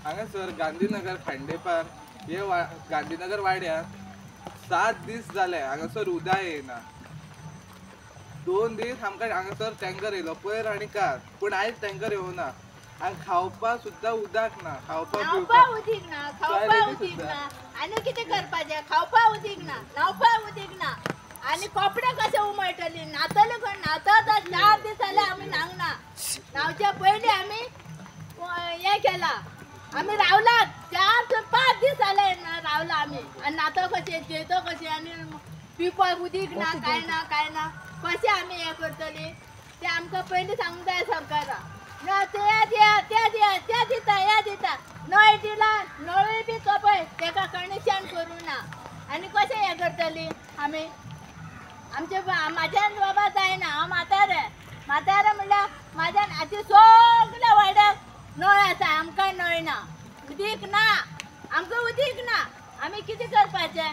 हांगासर गांधीनगर खांडेपार हे गांधीनगर वाड्यार 7 दीस जाले हांगासर उदक येयना. 2 दीस आमकां हांगासर टँकर येयलो पयर आनी काल, पूण आयज टँकर येवना. आनी खावपाक सुद्दां उदक ना, खावपाक उदीक ना. आनी कितें करपाचें? खावपाक उदीक ना, न्हावपाक उदीक ना. आनी कपडे कशे उमळटली? न्हातले कोण? न्हाता 4 दीस जाले आमी न्हावना. न्हावच्या पयलीं आमी हें केला, आमी रावलात 4 ते 5 दीस जाले रावला आमी. आनी न्हातो कशें, जेवतो कशें, आनी पिवपाक उदीक ना, काय ना. कशें आमी हें करतली तें आमकां पयलीं सांगूंक जाय सरकारान. त्या दिता नळ दिला, नळूय बी तो पळय तेका कनेक्शन करूं ना. आनी कशें हें करतली आमी? आमचे म्हाज्यान बाबा जायना. हांव म्हातारे म्हणल्यार म्हाज्यान आतां सगळ्या वाड्याक नळ आसा, आमकां नळ ना, उदीक ना, आमकां उदीक ना. आमी कितें करपाचें?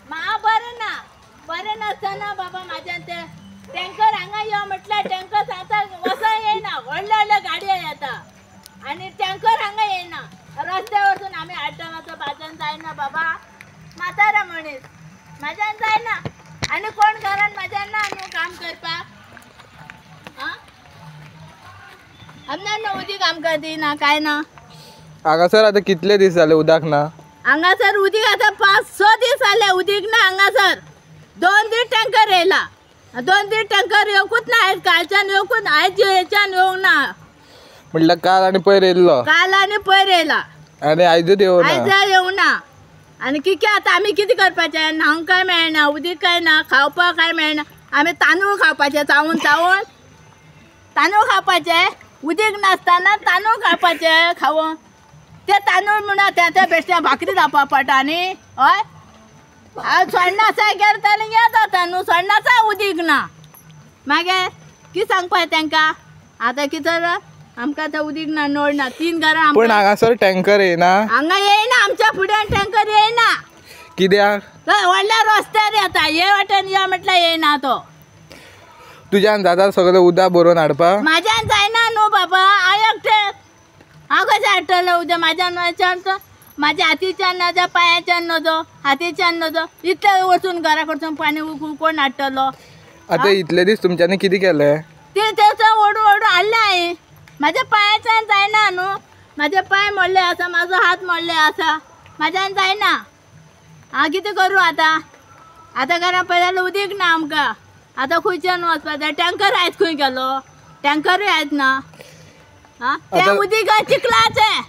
म्हाका बरें नासतना बाबा म्हाज्यान ते टँकर हांगा यो म्हटल्यार टँकर सांगता वसा येयना, व्हडले गाडयो येता आनी टँकर हांगा येयना. रस्त्या वरसून आमी हाडटा मातसो म्हाज्यान जायना बाबा, म्हातारा मनीस म्हाज्यान जायना. आनी कोण घरान म्हाज्यान ना न्हू काम करपाक? आमदार न्हू उदीक आमकां दिना, काय ना. हांगासर आतां कितले दीस जाले उदक ना? हांगासर उदीक आतां 5-6 दीस जाले उदीक ना हांगासर. 2 दीस टँकर येयला, 2 दीस टँकर येवकूच ना. आयज कालच्यान येवकूच, आयज हेच्यान येवंक ना. म्हटल्यार काल आनी पयर येयल्लो? काल आनी पयर येयला आनी आयजूच येवना? आयज येवंक ना. आनी कितें आतां आमी कितें करपाचें? न्हावंक काय मेळना, उदीक काय ना, खावपाक काय मेळना. आमी तांदूळ खावपाचे चावून तांदूळ खावपाचे. उदीक नासतना तांदूळ खावपाचे खावून. ते तांदूळ म्हणून त्या बेश्ट्या भाकरी जावपा पडटा न्ही. हय, हांव सोडनासाय गेले येत जाता न्हू, सोडनासा उदीक ना. मागीर कितें सांगपा तेंकां? आतां कितें आमकां आतां उदीक ना, नळ ना, 3 घरां. पण हांगासर टँकर येयना? हांगा येयना, आमच्या फुड्यान टँकर येयना. कित्याक? व्हडल्या रस्त्यार येता, हे वाटेन या म्हटल्यार येयना तो. तुज्यान जाता सगळें उदक भरून हाडपाक? म्हाज्यान जायना न्हू बाबा, हांव एकटें. हांव कशें हाडटलें उदक? म्हाज्यान म्हाज्या हातीच्यान नजो, पांयाच्यान नजो, हातीच्यान नजो. इतले वचून घरा कडसून पाणी कोण हाडटलो? आतां इतले दीस तुमच्यांनी कितें केलें? तें ओडू हाडलें हांवें. म्हाज्या पांयाच्यान जायना न्हू, म्हाजे पांय मोडले आसा, म्हाजो हात मोडले आसा, म्हाज्यान जायना. हांव कितें करूं आतां? आतां घरा पळयल्यार उदीक ना आमकां. आतां खंयच्यान वचपाचें? टँकर आयज खंय गेलो? टँकरूय आयज ना. तें उदीक चिखलाचें.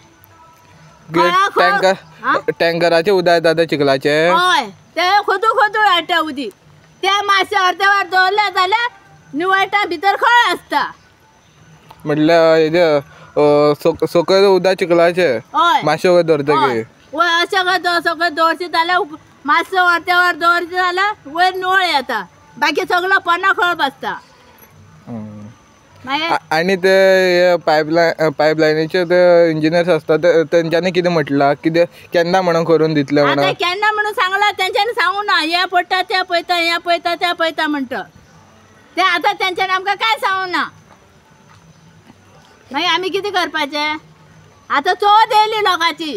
टँकराचें उदक येता तें चिखलाचें? हय, तें खोदू हाडटा उदीक. तें मातशें अर्दे वर दवरलें जाल्यार निवळटा, भितर खळ आसता. म्हटल्यार हेजे सकयल उदक चिखलाचें? हय, मातशें वयर धरतकीर? वय अशें सकयल दवरचें जाल्यार मातसो अर्दे वर दवरचें जाल्यार वयर निवळ येता. बाकी सगळो पोरना खळ बसता. आनी ते पायपलायनीचे ते इंजिनियर्स आसता तेंच्यांनी कितें म्हटलां? कितें केन्ना म्हणून करून दितले म्हणून? केन्ना म्हणून सांगलां, तेंच्यांनी सांगूं ना. हे पडटा तें पळयता, हें पळयता तें पळयता म्हणटा ते. आतां तेंच्यांनी आमकां कांय सांगूं ना. मागीर आमी कितें करपाचें? आतां चवथ येयली लोकांची.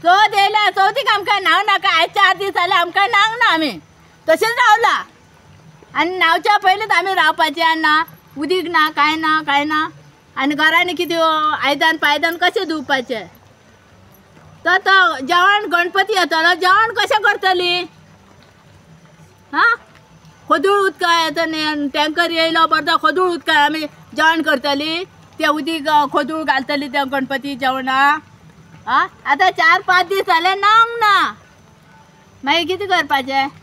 चवथ येयल्या, चवथीक आमकां न्हांव नाका. आयज 4 दीस जाले आमकां न्हांवंक ना. आमी तशेंच रावला. आनी न्हांवच्या पयलींच आमी रावपाचें ना. उदीक ना, काय ना. आनी घरांनी कितें आयदन पायदन कशें धुवपाचें? तो जेवण गणपती येतलो, जेवण कशें करतली? खोदूळ उदका येता न्ही, टँकर येयलो बरो खोदूळ उदका आमी जेवण करतली. तें उदीक खोदूळ घालतली त्या गणपती जेवणाक. आतां 4-5 दीस जाले न्हावंक ना. मागीर कितें करपाचें?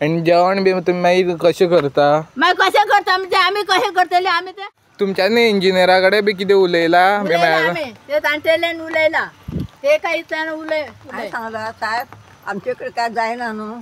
आनी जेवण बी तुमी मागीर कशें करता? मागीर कशें करता म्हणजे आमी कशें करतली? आमी तें तुमच्यांनी इंजिनियरा कडेन बी कितें उलयलां? आमी ते जाणटेल्यान उलयला. ते कांय हांवें सांगलां साहेब, आमचे कडेन कांय जायना न्हू,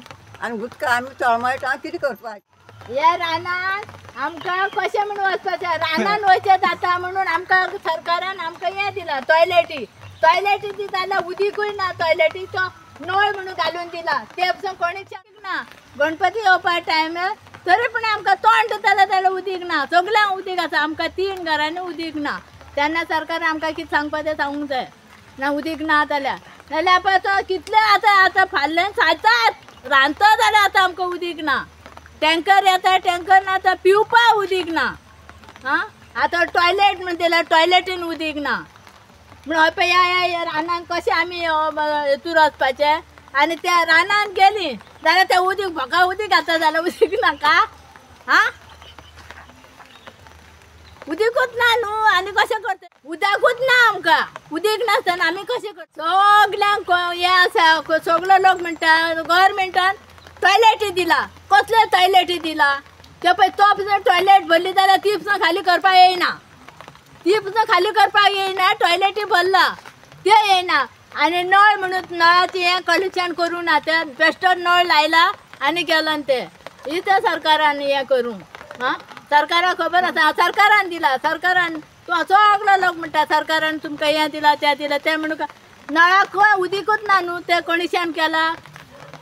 आनी उदका आमी तळमळटा, कितें करपाचें? हे रानान आमकां कशें म्हणून वचपाचें? रानान वयचें जाता म्हणून आमकां सरकारान आमकां हें दिलां, टॉयलेटी दी जाल्यार उदीकूय ना. टॉयलेटीचो नळ म्हणून घालून दिला. ते पसून कोणीच ना. गणपती येवपा टायमार तरी पूण आमकां तोंड धुतलें जाल्यार उदीक ना. सगळ्यांक उदीक आसा, आमकां 3 घरांनी उदीक ना. तेन्ना सरकारान आमकां कितें सांगपा तें सांगूंक जाय ना उदीक ना जाल्यार पळय तो कितले आतां फाल्यां सायतात रांदता जाल्यार आतां आमकां उदीक ना टँकर येता टँकर ना आतां पिवपा उदीक ना आं आतां टॉयलेट म्हणटा टॉयलेटीन उदीक ना म्हण हय पळय ह्या रानान कशें आमी हेतूर वचपाचें आनी त्या रानान गेलीं जाल्यार तें उदीक म्हाका उदीक घाता जाल्यार उदीक नाका आं उदीकूच ना न्हू आनी कशें करता उदकूच ना आमकां उदीक नासतना आमी कशें करता सगल्यांक हें आसा सगलो लोक म्हणटा गव्हर्मेंटान टॉयलेटी दिला कसले टॉयलेटी दिला ते पळय तो जर टॉयलेट भरली जाल्यार ती सुद्दां खाली करपाक येयना ती सुद्दां खाली करपाक येयना टॉयलेटी भरला ते येयना आनी नळ म्हणून नळाचें हें कलेक्शन करूं ना ते बेश्टो नळ लायला आनी गेलो ते इथं सरकारान हें करूं हां सरकाराक खबर आसा सरकारान दिला सरकारान तो सगलो लोक म्हणटा सरकारान तुमकां हें दिलां तें दिलां तें म्हणून नळाक उदीकूच ना न्हू तें कनेक्शन केलां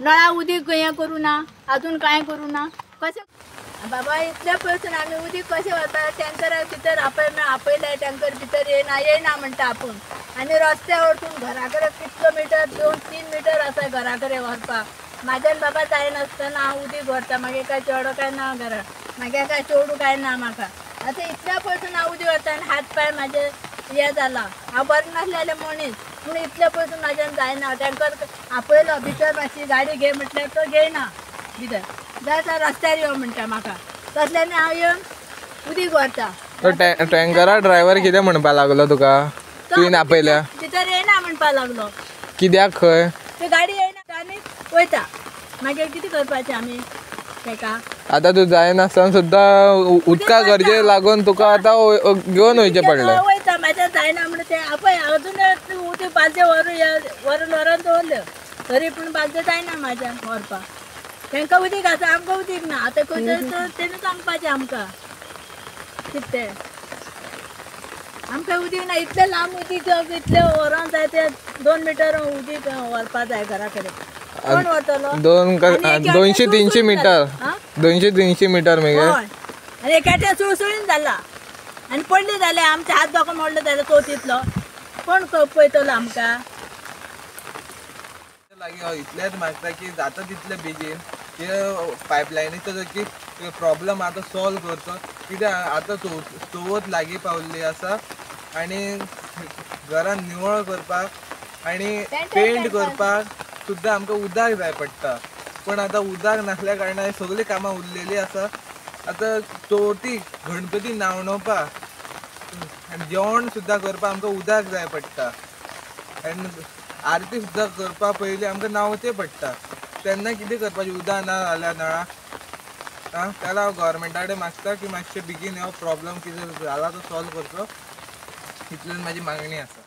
नळा उदीक हें करूं ना आजून कांय करूं ना कशें बाबा इतले पयसून आमी उदीक कशें वता टँकरा भितर आपयले टँकर भितर येयना म्हणटा आपूण आनी रस्त्या वरतून घरा कडेन कितलो मिटर 2-3 मिटर आसा घरा कडेन व्हरपाक म्हाज्यान बाबा जायनासतना हांव उदीक व्हरता मागीर काय चेडो काय ना घरा मागीर काय चेडू काय ना म्हाका आतां इतल्या पयसून हांव उदीक व्हरता आनी हात पांय म्हाजे हें जाला हांव बरें नासलेलें मनीस पूण इतले पयसून म्हाज्यान जायना टँकर आपयलो भितर मातशी गाडी घे म्हटल्यार तो घेयना भितर जाय तर रस्त्यार यो म्हणटा म्हाका तसल्यानी हांव येवन उदीक व्हरता टँकरा ड्रायव्हर कितें म्हणपा लागलो तुका तुवें आपयल्या भितर येयना म्हणपा लागलो कित्याक खंय ते गाडी येयना आनी वयता मागीर कितें करपाचें आमी तेका आतां तूं जायनासतना सुद्दां उदका गरजे लागून तुका आतां घेवन वयचें पडलें वयता म्हाज्या जायना म्हणून ते आपय अजून उदीक बालदे व्हरून दवरल्यो तरी पूण बालदे जायना म्हाज्यान व्हरपाक तांकां उदीक आसा आमकां उदीक ना आतां खंय तेणी सांगपाचें आमकां कितें आमकां उदीक ना इतलें लांब उदीक इतलें व्हरोंक जाय ते 2 मिटर उदीक व्हरपा जाय घरा कडेन कोण व्हरतलो 200-300 मिटर 200-300 मिटर मगे आनी एकाट्या सुळसुळीन जाला आनी पडली जाल्यार आमचे हात दोको मोडलो जाल्यार तो तितलो कोण पळयतलो आमकां लागीं इतलेंच मागता की जाता तितले बेगीन ते पायपलायनीचो जो प्रॉब्लम आतां सॉल्व करचो कित्याक आतां चवथ लागीं पावल्ली आसा आनी घरान निवळ करपाक आनी पेंट करपाक सुद्दां आमकां उदक जाय पडटा पूण आतां उदक नासल्या कारणान सगळीं कामां उरलेलीं आसा आतां चवथीक गणपती न्हावणोवपाक आनी जेवण सुद्दां करपाक आमकां उदक जाय पडटा आनी आरती सुद्दां करपा पयलीं आमकां न्हांवचें पडटा तेन्ना कितें करपाचें उदक ना जाल्यार नळाक आं त्याला हांव गव्हर्मेंटा कडेन मागता की मातशें बेगीन हो प्रॉब्लम कितें जाला तो सॉल्व करचो इतल्यान म्हाजी मागणी आसा